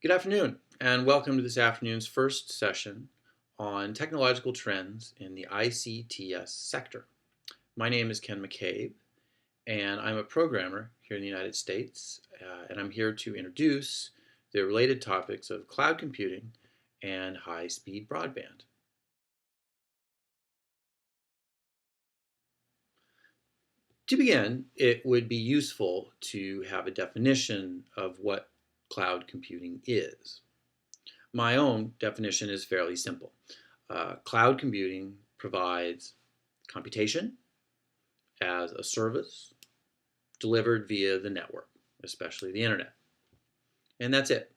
Good afternoon, and welcome to this afternoon's first session on technological trends in the ICTS sector. My name is Ken McCabe, and I'm a programmer here in the United States, and I'm here to introduce the related topics of cloud computing and high-speed broadband. To begin, it would be useful to have a definition of what cloud computing is. My own definition is fairly simple. Cloud computing provides computation as a service delivered via the network, especially the internet. And that's it.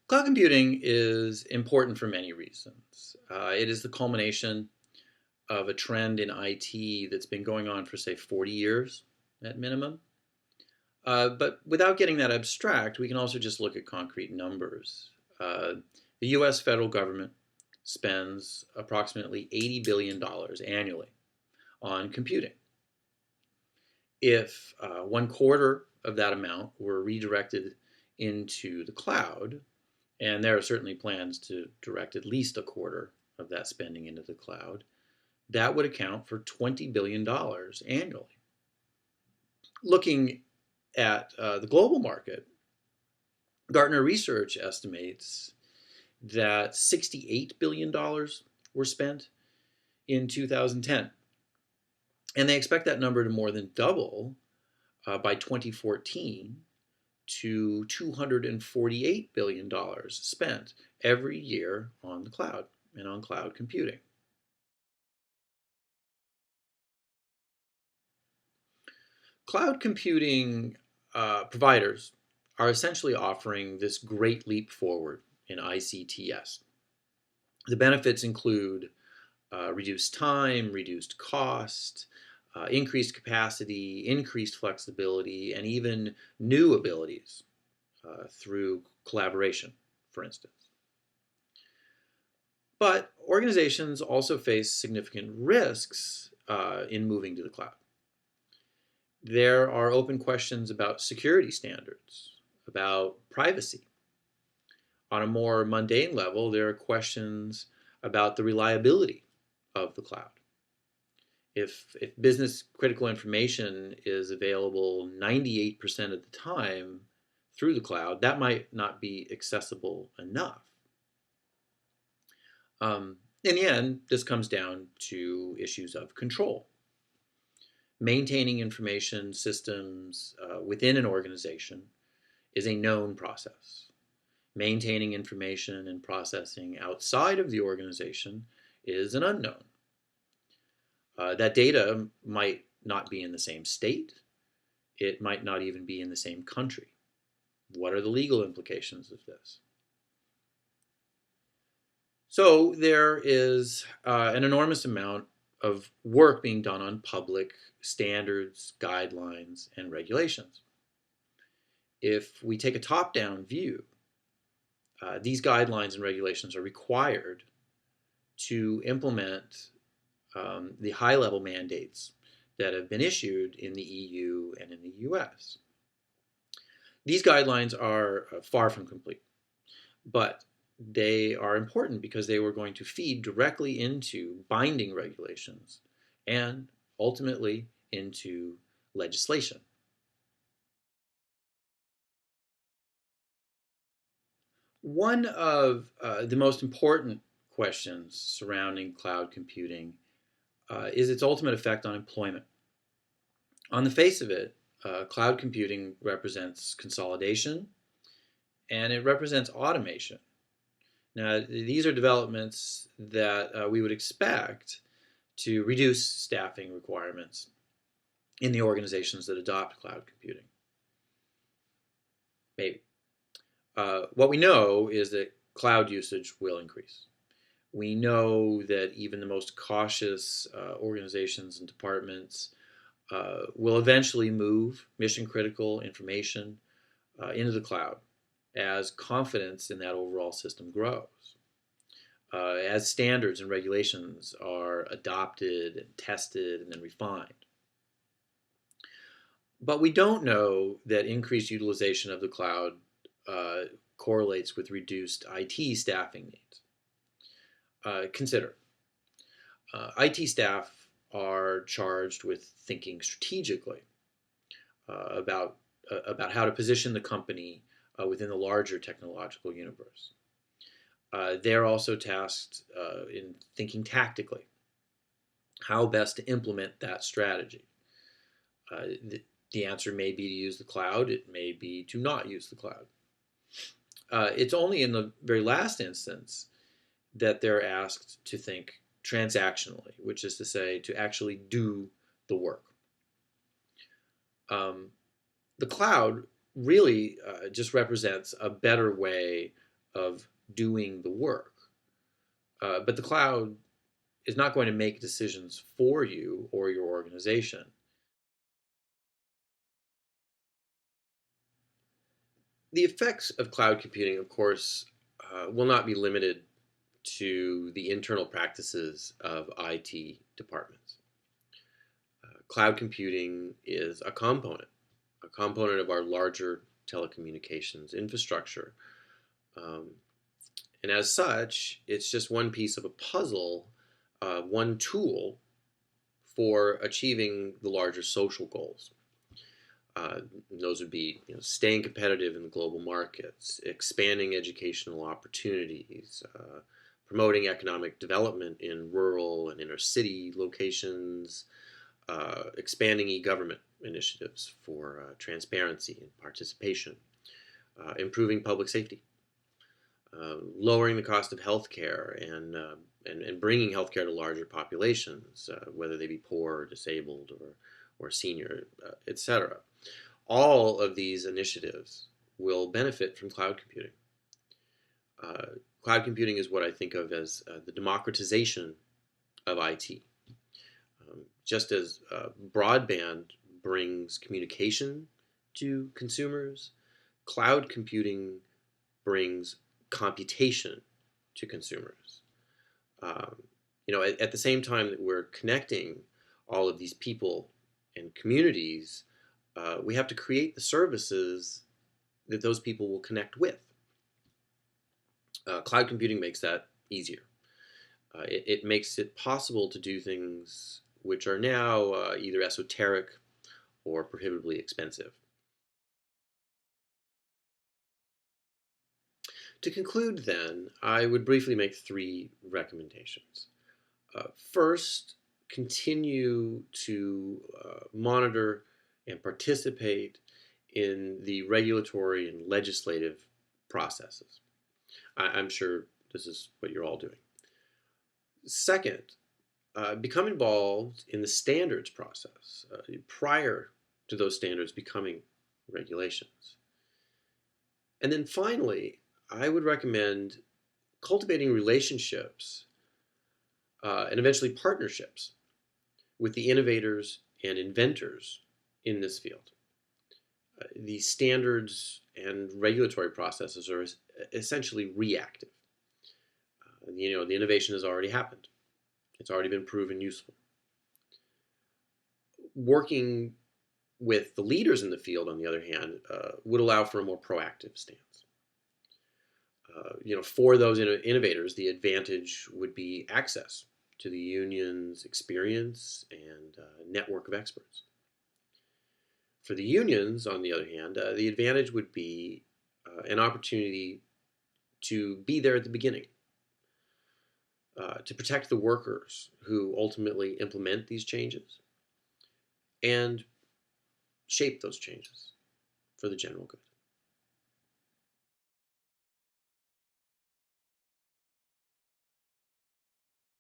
Cloud computing is important for many reasons. It is the culmination of a trend in IT that's been going on for, say, 40 years at minimum. But without getting that abstract, we can also just look at concrete numbers. The US federal government spends approximately $80 billion annually on computing. If 1/4 of that amount were redirected into the cloud, and there are certainly plans to direct at least 1/4 of that spending into the cloud, that would account for $20 billion annually. Looking at the global market, Gartner Research estimates that $68 billion were spent in 2010. And they expect that number to more than double by 2014 to $248 billion spent every year on the cloud and on cloud computing. Cloud computing providers are essentially offering this great leap forward in ICTS. The benefits include reduced time, reduced cost, increased capacity, increased flexibility, and even new abilities through collaboration, for instance. But organizations also face significant risks in moving to the cloud. There are open questions about security standards, about privacy. On a more mundane level, there are questions about the reliability of the cloud. If business critical information is available 98% of the time through the cloud, that might not be accessible enough. In the end, this comes down to issues of control. Maintaining information systems within an organization is a known process. Maintaining information and processing outside of the organization is an unknown. That data might not be in the same state. It might not even be in the same country. What are the legal implications of this? So there is an enormous amount of work being done on public standards, guidelines, and regulations. If we take a top-down view, these guidelines and regulations are required to implement the high-level mandates that have been issued in the EU and in the US. These guidelines are far from complete, but they are important because they were going to feed directly into binding regulations and ultimately into legislation. One of the most important questions surrounding cloud computing is its ultimate effect on employment. On the face of it, cloud computing represents consolidation and it represents automation. Now, these are developments that we would expect to reduce staffing requirements in the organizations that adopt cloud computing. Maybe. What we know is that cloud usage will increase. We know that even the most cautious organizations and departments will eventually move mission critical information into the cloud as confidence in that overall system grows. As standards and regulations are adopted and tested and then refined. But we don't know that increased utilization of the cloud uh, correlates with reduced IT staffing needs. Consider IT staff are charged with thinking strategically about about how to position the company within the larger technological universe. They're also tasked in thinking tactically, how best to implement that strategy. The answer may be to use the cloud, it may be to not use the cloud. It's only in the very last instance that they're asked to think transactionally, which is to say, to actually do the work. Um, the cloud really just represents a better way of doing the work. But the cloud is not going to make decisions for you or your organization. The effects of cloud computing, of course, will not be limited to the internal practices of IT departments. Cloud computing is a component of our larger telecommunications infrastructure. Um, and as such, it's just one piece of a puzzle, one tool for achieving the larger social goals. Uh, those would be staying competitive in the global markets, expanding educational opportunities, promoting economic development in rural and inner city locations, expanding e-government initiatives for transparency and participation, improving public safety, lowering the cost of healthcare and bringing healthcare to larger populations, whether they be poor or disabled or senior, etc. All of these initiatives will benefit from cloud computing. Cloud computing is what I think of as the democratization of IT. Just as broadband brings communication to consumers, cloud computing brings computation to consumers. Um, at the same time that we're connecting all of these people and communities, we have to create the services that those people will connect with. Cloud computing makes that easier. It makes it possible to do things which are now either esoteric or prohibitively expensive. To conclude, then, I would briefly make three recommendations. First, continue to monitor and participate in the regulatory and legislative processes. I'm sure this is what you're all doing. Second, become involved in the standards process prior to those standards becoming regulations. And then finally, I would recommend cultivating relationships and eventually partnerships with the innovators and inventors in this field. The standards and regulatory processes are essentially reactive. The innovation has already happened. It's already been proven useful. Working with the leaders in the field, on the other hand, would allow for a more proactive stance. For those innovators, the advantage would be access to the union's experience and network of experts. For the unions, on the other hand, the advantage would be an opportunity to be there at the beginning, to protect the workers who ultimately implement these changes and shape those changes for the general good.